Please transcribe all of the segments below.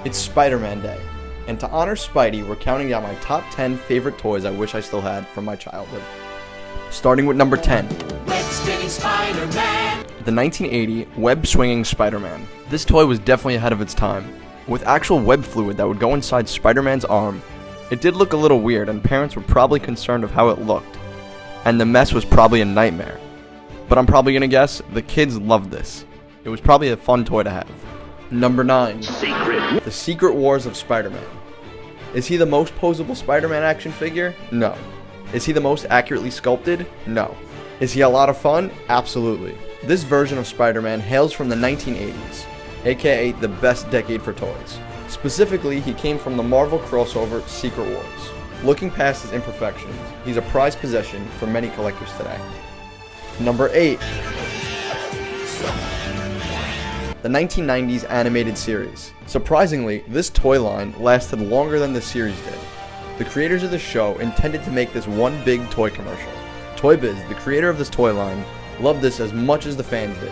It's Spider-Man Day, and to honor Spidey, we're counting down my top 10 favorite toys I wish I still had from my childhood. Starting with number 10. Web-spinning Spider-Man. The 1980 web-swinging Spider-Man. This toy was definitely ahead of its time. With actual web fluid that would go inside Spider-Man's arm, it did look a little weird and parents were probably concerned of how it looked. And the mess was probably a nightmare. But I'm probably gonna guess the kids loved this. It was probably a fun toy to have. Number 9. The Secret Wars of Spider-Man. Is he the most posable Spider-Man action figure? No. Is he the most accurately sculpted? No. Is he a lot of fun? Absolutely. This version of Spider-Man hails from the 1980s, aka the best decade for toys. Specifically, he came from the Marvel crossover Secret Wars. Looking past his imperfections, he's a prized possession for many collectors today. Number 8. The 1990s animated series. Surprisingly, this toy line lasted longer than the series did. The creators of the show intended to make this one big toy commercial. Toy Biz, the creator of this toy line, loved this as much as the fans did.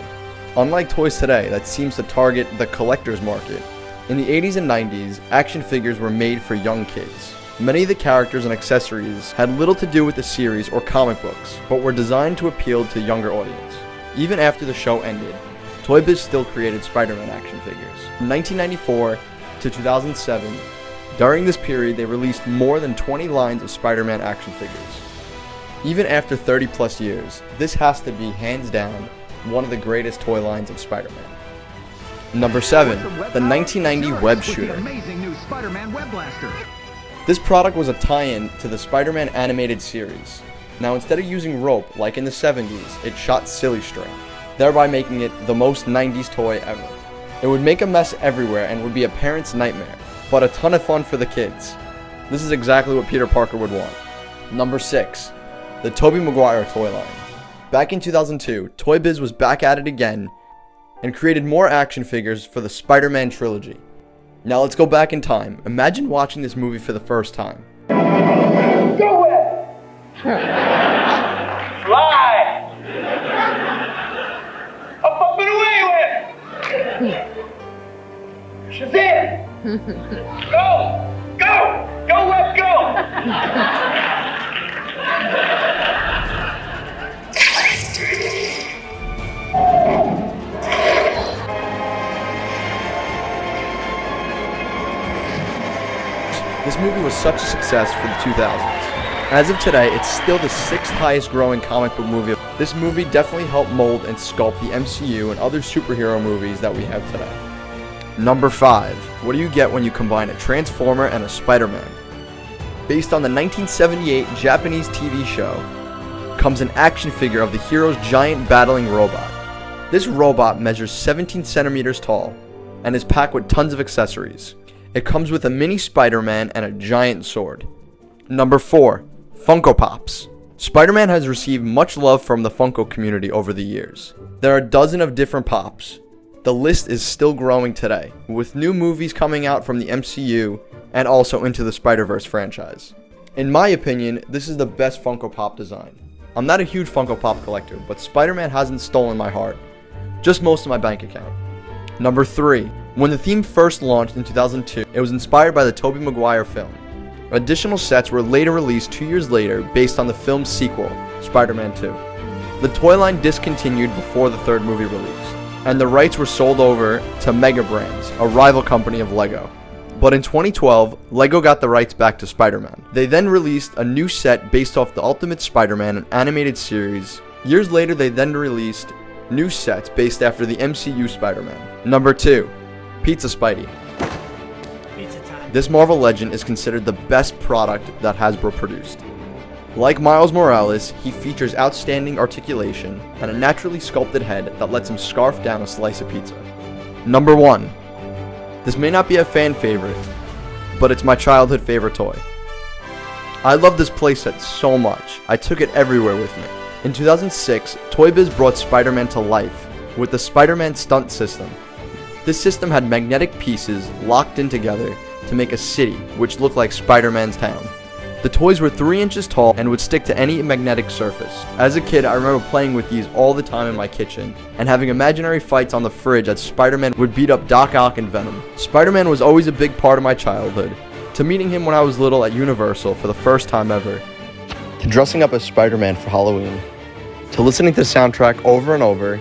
Unlike toys today that seems to target the collector's market, in the 80s and 90s, action figures were made for young kids. Many of the characters and accessories had little to do with the series or comic books, but were designed to appeal to a younger audience. Even after the show ended, Toy Biz still created Spider-Man action figures. From 1994 to 2007, during this period they released more than 20 lines of Spider-Man action figures. Even after 30 plus years, this has to be hands down one of the greatest toy lines of Spider-Man. Number 7. The 1990 Web Shooter. This product was a tie-in to the Spider-Man animated series. Now instead of using rope like in the 70s, it shot silly string, thereby making it the most 90s toy ever. It would make a mess everywhere and would be a parent's nightmare, but a ton of fun for the kids. This is exactly what Peter Parker would want. Number 6. The Tobey Maguire toy line. Back in 2002, Toy Biz was back at it again and created more action figures for the Spider-Man trilogy. Now let's go back in time. Imagine watching this movie for the first time. Go it! Fly! Up and away with! Shazam! Go! Go! Go, Web, go! This movie was such a success for the 2000s. As of today, it's still the 6th highest growing comic book movie. This movie definitely helped mold and sculpt the MCU and other superhero movies that we have today. Number 5. What do you get when you combine a Transformer and a Spider-Man? Based on the 1978 Japanese TV show, comes an action figure of the hero's giant battling robot. This robot measures 17 centimeters tall and is packed with tons of accessories. It comes with a mini Spider-Man and a giant sword. Number 4. Funko Pops. Spider-Man has received much love from the Funko community over the years. There are a dozen of different Pops. The list is still growing today, with new movies coming out from the MCU and also into the Spider-Verse franchise. In my opinion, this is the best Funko Pop design. I'm not a huge Funko Pop collector, but Spider-Man hasn't stolen my heart, just most of my bank account. Number 3. When the theme first launched in 2002, it was inspired by the Tobey Maguire film. Additional sets were later released 2 years later based on the film's sequel, Spider-Man 2. The toy line discontinued before the third movie release, and the rights were sold over to Mega Brands, a rival company of Lego. But in 2012, Lego got the rights back to Spider-Man. They then released a new set based off the Ultimate Spider-Man, an animated series. Years later, they then released new sets based after the MCU Spider-Man. Number 2. Pizza Spidey. This Marvel legend is considered the best product that Hasbro produced. Like Miles Morales, he features outstanding articulation and a naturally sculpted head that lets him scarf down a slice of pizza. Number 1. This may not be a fan favorite, but it's my childhood favorite toy. I love this playset so much, I took it everywhere with me. In 2006, Toy Biz brought Spider-Man to life with the Spider-Man stunt system. This system had magnetic pieces locked in together to make a city which looked like Spider-Man's town. The toys were 3 inches tall and would stick to any magnetic surface. As a kid, I remember playing with these all the time in my kitchen and having imaginary fights on the fridge as Spider-Man would beat up Doc Ock and Venom. Spider-Man was always a big part of my childhood, to meeting him when I was little at Universal for the first time ever, to dressing up as Spider-Man for Halloween, to listening to the soundtrack over and over,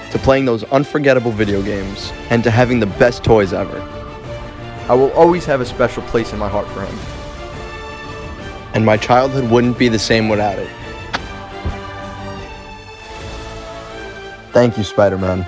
to playing those unforgettable video games, and to having the best toys ever. I will always have a special place in my heart for him. And my childhood wouldn't be the same without it. Thank you, Spider-Man.